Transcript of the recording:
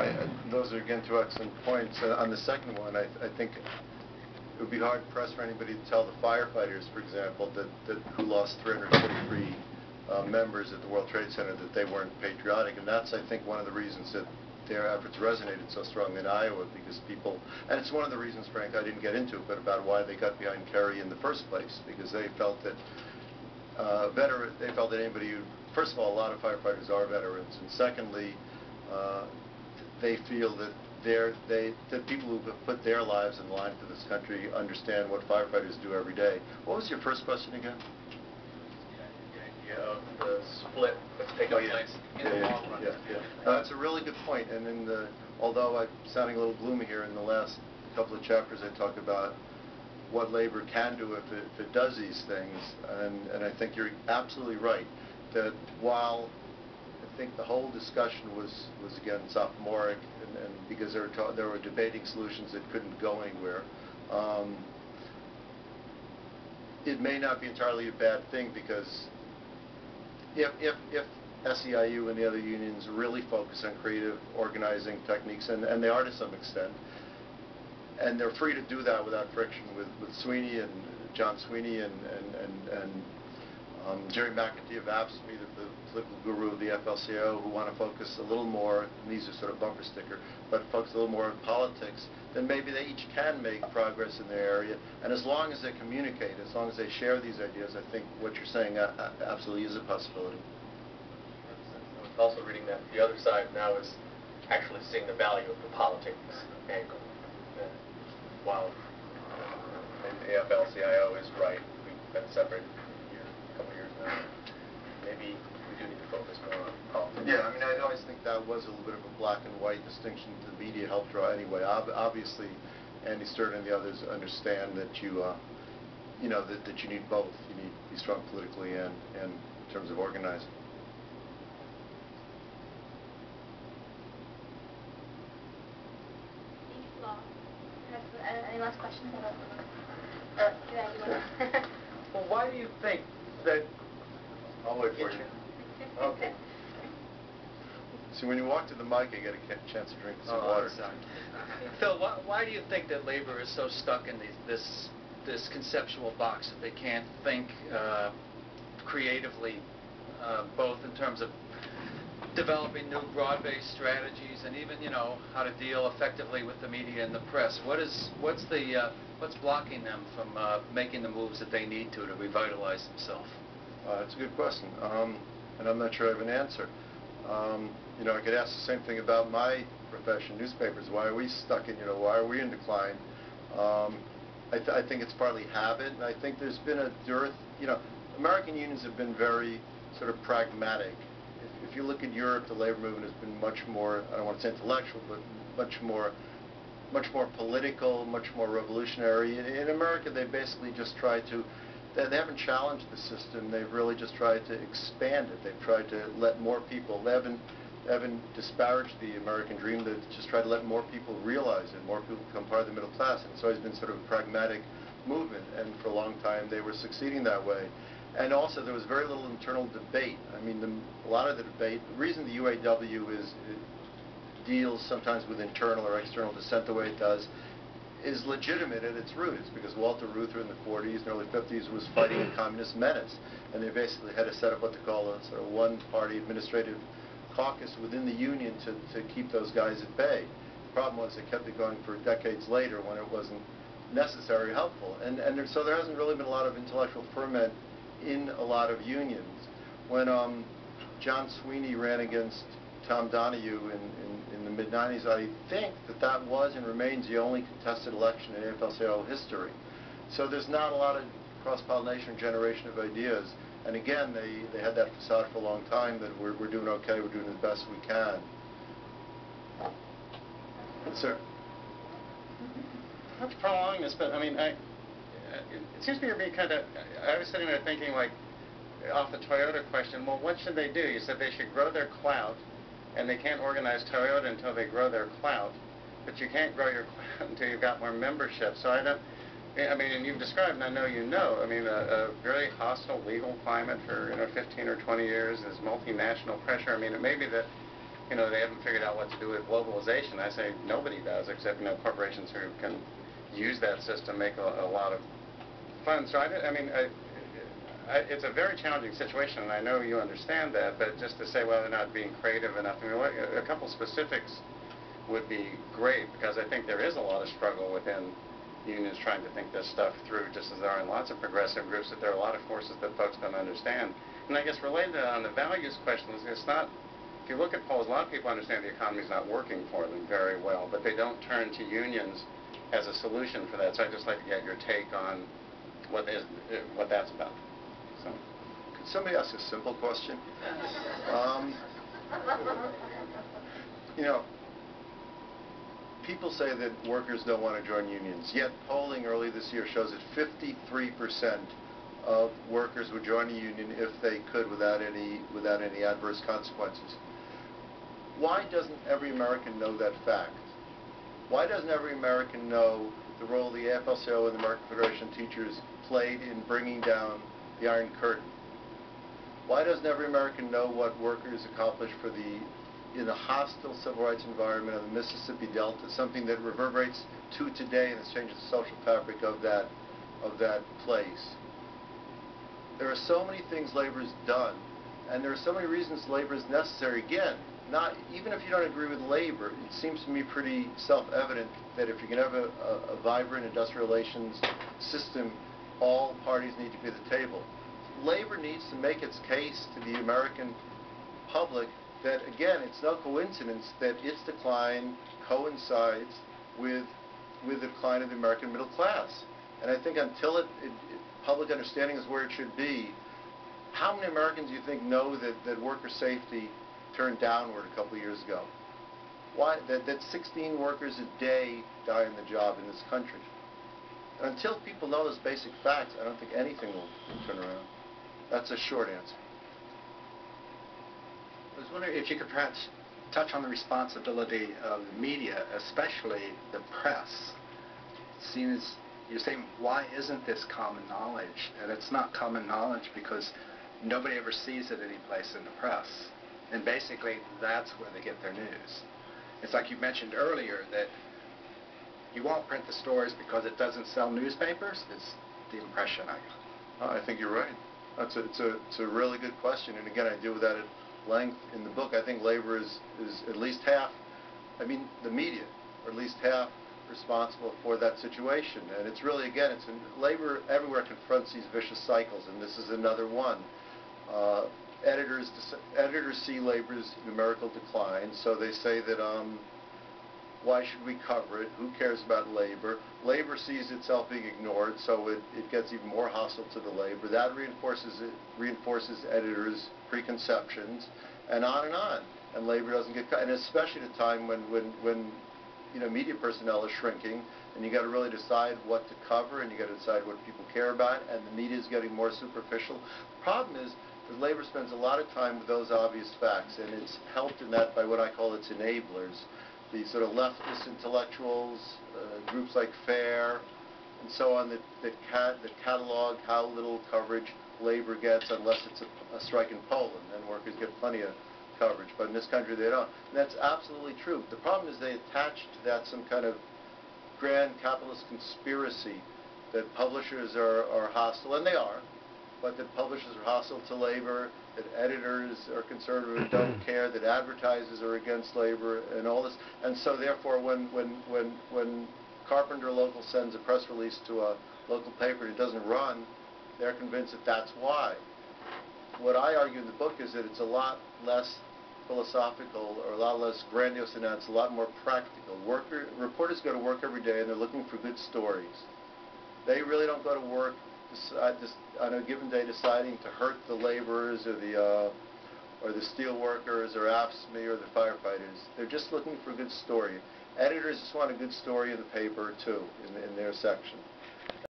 Yeah, those are, again, two excellent points. On the second one, I think it would be hard-pressed for anybody to tell the firefighters, for example, that who lost 343 members at the World Trade Center that they weren't patriotic. And that's, I think, one of the reasons that their efforts resonated so strongly in Iowa, because people, and it's one of the reasons, Frank, I didn't get into it, but about why they got behind Kerry in the first place, because they felt that they felt that anybody who, first of all, a lot of firefighters are veterans, and secondly, they feel that that people who have put their lives in the line for this country understand what firefighters do every day. What was your first question again? The idea of the split that's taking place in the long run. That's a really good point. And although I'm sounding a little gloomy here, in the last couple of chapters I talk about what labor can do if it does these things, and I think you're absolutely right that while I think the whole discussion was again sophomoric, and because there were debating solutions that couldn't go anywhere. It may not be entirely a bad thing, because if SEIU and the other unions really focus on creative organizing techniques, and they are to some extent, and they're free to do that without friction with Sweeney and John Sweeney and Jerry McEntee of AFSCME, the political guru of the FLCO, who want to focus a little more, and these are sort of bumper sticker, but focus a little more on politics, then maybe they each can make progress in their area. And as long as they communicate, as long as they share these ideas, I think what you're saying absolutely is a possibility. I was also reading that the other side now is actually seeing the value of the politics angle. While the AFL-CIO is right, we've been separated a couple of years now. Maybe we do need to focus more on politics. Yeah, I mean, I always think that was a little bit of a black and white distinction the media helped draw anyway. Obviously, Andy Stern and the others understand that you need both. You need to be strong politically and in terms of organizing. Any last questions? Well, why do you think that... I'll wait for you. Okay. See, when you walk to the mic, you get a chance to drink some water. Phil, why do you think that labor is so stuck in this conceptual box, that they can't think creatively, both in terms of developing new broad-based strategies and even, how to deal effectively with the media and the press? What's blocking them from making the moves that they need to revitalize themselves? That's a good question, and I'm not sure I have an answer. I could ask the same thing about my profession, newspapers. Why are we stuck in, why are we in decline? I think it's partly habit, and I think there's been a dearth. American unions have been very sort of pragmatic. If you look at Europe, the labor movement has been much more, I don't want to say intellectual, but much more political, much more revolutionary. In America, they basically just tried to, they haven't challenged the system, they've really just tried to expand it. They've tried to let more people, they haven't disparaged the American dream, they've just tried to let more people realize it, more people become part of the middle class. And it's always been sort of a pragmatic movement, and for a long time they were succeeding that way. And also, there was very little internal debate. I mean, a lot of the debate, the reason the UAW deals sometimes with internal or external dissent the way it does, is legitimate at its root. It's because Walter Reuther in the 40s and early 50s was fighting a communist menace, and they basically had to set up what they call a sort of one-party administrative caucus within the union to keep those guys at bay. The problem was they kept it going for decades later when it wasn't necessary or helpful. So there hasn't really been a lot of intellectual ferment in a lot of unions. When John Sweeney ran against Tom Donahue in the mid-90s, I think that was and remains the only contested election in AFL-CIO history. So there's not a lot of cross-pollination or generation of ideas. And again, they had that facade for a long time that we're doing okay, we're doing the best we can. Sir? Not to prolong this, but I mean, it seems to me you're being kind of, I was sitting there thinking, like, off the Toyota question, well, what should they do? You said they should grow their clout, and they can't organize Toyota until they grow their clout, but you can't grow your clout until you've got more membership. So I mean, and you've described, and I know you know, I mean, a very hostile legal climate for, 15 or 20 years, this multinational pressure. I mean, it may be that they haven't figured out what to do with globalization. I say nobody does, except corporations who can use that system, make a lot of fun. So it's a very challenging situation, and I know you understand that. But just to say, well, they're not being creative enough. A couple specifics would be great, because I think there is a lot of struggle within unions trying to think this stuff through, just as there are in lots of progressive groups, that there are a lot of forces that folks don't understand. And I guess related on the values question, it's not, if you look at polls, a lot of people understand the economy is not working for them very well, but they don't turn to unions as a solution for that. So I'd just like to get your take on what that's about. So, could somebody ask a simple question? People say that workers don't want to join unions, yet polling early this year shows that 53% of workers would join a union if they could without any adverse consequences. Why doesn't every American know that fact? Why doesn't every American know the role the AFL-CIO and the American Federation of Teachers played in bringing down the Iron Curtain? Why doesn't every American know what workers accomplished in a hostile civil rights environment of the Mississippi Delta, something that reverberates to today and has changed the social fabric of that place? There are so many things labor has done, and there are so many reasons labor is necessary. Again, even if you don't agree with labor, it seems to me pretty self-evident that if you're going to have a vibrant industrial relations system, all parties need to be at the table. Labor needs to make its case to the American public that, again, it's no coincidence that its decline coincides with the decline of the American middle class. And I think until public understanding is where it should be, how many Americans do you think know that worker safety turned downward a couple of years ago? Why? That 16 workers a day die on the job in this country. And until people know those basic facts, I don't think anything will turn around. That's a short answer. I was wondering if you could perhaps touch on the responsibility of the media, especially the press. Seeing as you're saying, why isn't this common knowledge? And it's not common knowledge because nobody ever sees it any place in the press. And basically, that's where they get their news. It's like you mentioned earlier that you won't print the stories because it doesn't sell newspapers. It's the impression I got. I think you're right. It's a really good question. And again, I deal with that at length in the book. I think labor is at least half, the media, or at least half responsible for that situation. And it's really, again, labor everywhere confronts these vicious cycles, and this is another one. Editors see labor's numerical decline, so they say that why should we cover it? Who cares about labor? Labor sees itself being ignored, so it gets even more hostile to the labor. That reinforces editors' preconceptions, and on. And labor doesn't get cut, and especially at a time when media personnel is shrinking, and you got to really decide what to cover, and you got to decide what people care about, and the media is getting more superficial. The problem is that labor spends a lot of time with those obvious facts, and it's helped in that by what I call its enablers, the sort of leftist intellectuals, groups like FAIR, and so on, that catalog how little coverage labor gets unless it's a strike in Poland. Then workers get plenty of coverage, but in this country they don't. And that's absolutely true. The problem is they attach to that some kind of grand capitalist conspiracy that publishers are hostile, and they are, but that publishers are hostile to labor, that editors are conservative and don't care, that advertisers are against labor, and all this. And so therefore when Carpenter Local sends a press release to a local paper and it doesn't run, they're convinced that that's why. What I argue in the book is that it's a lot less philosophical or a lot less grandiose than that. It's a lot more practical. Reporters go to work every day and they're looking for good stories. They really don't go to work on a given day deciding to hurt the laborers or the steel workers or AFSCME or the firefighters. They're just looking for a good story. Editors just want a good story in the paper too, in their section.